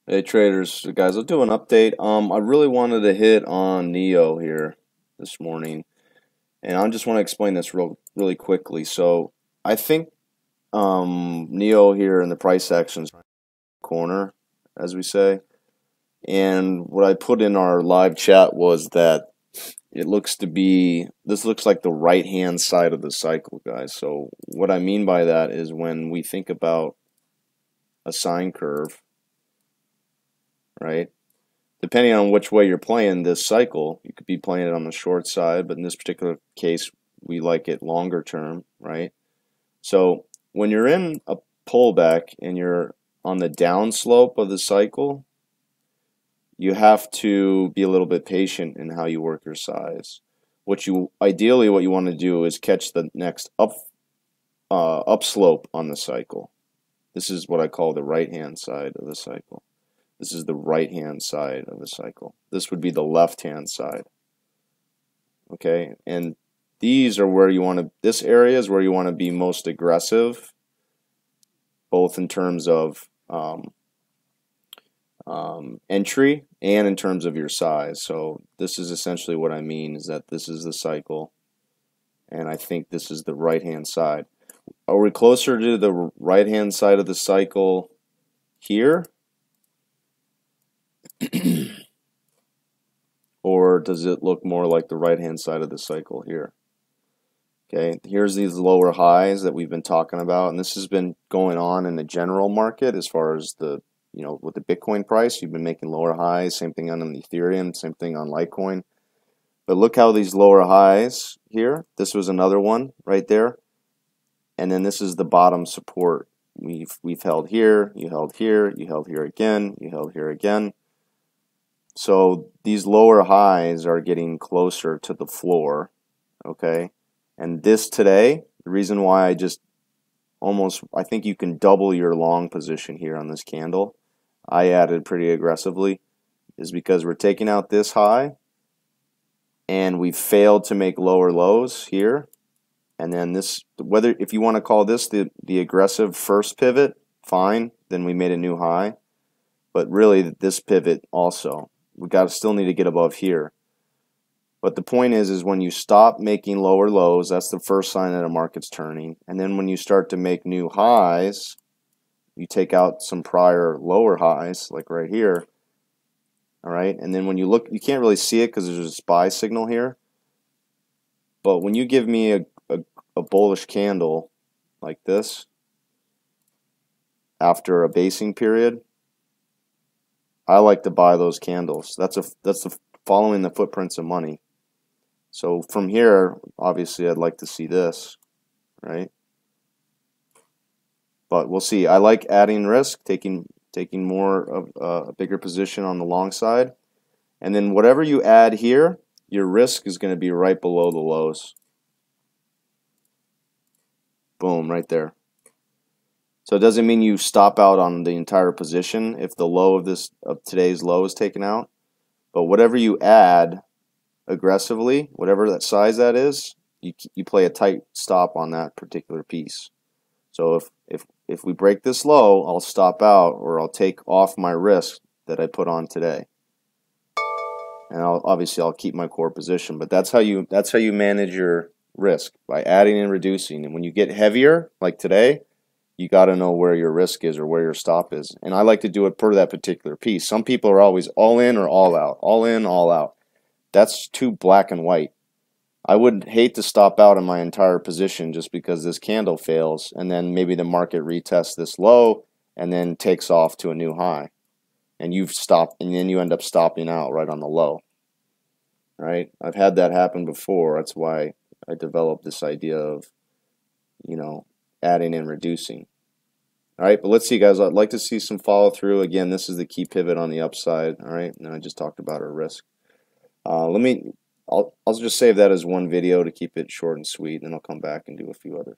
Hey traders, guys, I'll do an update. I really wanted to hit on Neo here this morning, and I just want to explain this really quickly. So I think Neo here in the price action's corner, as we say, and what I put in our live chat was that this looks like the right hand side of the cycle, guys. So what I mean by that is when we think about a sine curve, right? Depending on which way you're playing this cycle, you could be playing it on the short side, but in this particular case, we like it longer term, right? So when you're in a pullback and you're on the down slope of the cycle, you have to be a little bit patient in how you work your size. Ideally what you want to do is catch the next upslope on the cycle. This is what I call the right hand side of the cycle. This is the right-hand side of the cycle. This would be the left-hand side. Okay, and these are where you want to, this area is where you want to be most aggressive, both in terms of entry and in terms of your size. So this is essentially what I mean, is that this is the cycle, and I think this is the right-hand side. Are we closer to the right-hand side of the cycle here? Or does it look more like the right-hand side of the cycle here? Okay, here's these lower highs that we've been talking about, and this has been going on in the general market as far as the, with the Bitcoin price. You've been making lower highs, same thing on the Ethereum, same thing on Litecoin. But look how these lower highs here, this was another one right there, and then this is the bottom support. We've held here, you held here, you held here again, you held here again. So these lower highs are getting closer to the floor, okay? And this today, the reason why I think you can double your long position here on this candle. I added pretty aggressively, is because we're taking out this high and we failed to make lower lows here. And then this, if you want to call this the aggressive first pivot, fine, then we made a new high. But really this pivot also, we still need to get above here. But the point is when you stop making lower lows, that's the first sign that a market's turning. And then when you start to make new highs, you take out some prior lower highs, like right here. All right, and then when you look, you can't really see it because there's a SPY signal here. But when you give me a bullish candle like this after a basing period, I like to buy those candles. That's following the footprints of money. So from here, obviously, I'd like to see this, right? But we'll see. I like adding risk, taking more of a bigger position on the long side, and then whatever you add here, your risk is going to be right below the lows. Boom, right there. So it doesn't mean you stop out on the entire position if the low of today's low is taken out, but whatever you add aggressively, whatever that size that is, you play a tight stop on that particular piece. So if we break this low, I'll stop out, or I'll take off my risk that I put on today, and obviously I'll keep my core position. But that's how you manage your risk, by adding and reducing. And when you get heavier, like today, you got to know where your risk is or where your stop is. And I like to do it per that particular piece. Some people are always all in or all out, all in, all out. That's too black and white. I would hate to stop out in my entire position just because this candle fails, and then maybe the market retests this low and then takes off to a new high, and you've stopped, and then you end up stopping out right on the low. Right? I've had that happen before. That's why I developed this idea of, adding and reducing. All right, but let's see, guys. I'd like to see some follow through. Again, this is the key pivot on the upside. All right, and I just talked about our risk. I'll just save that as one video to keep it short and sweet, and then I'll come back and do a few others.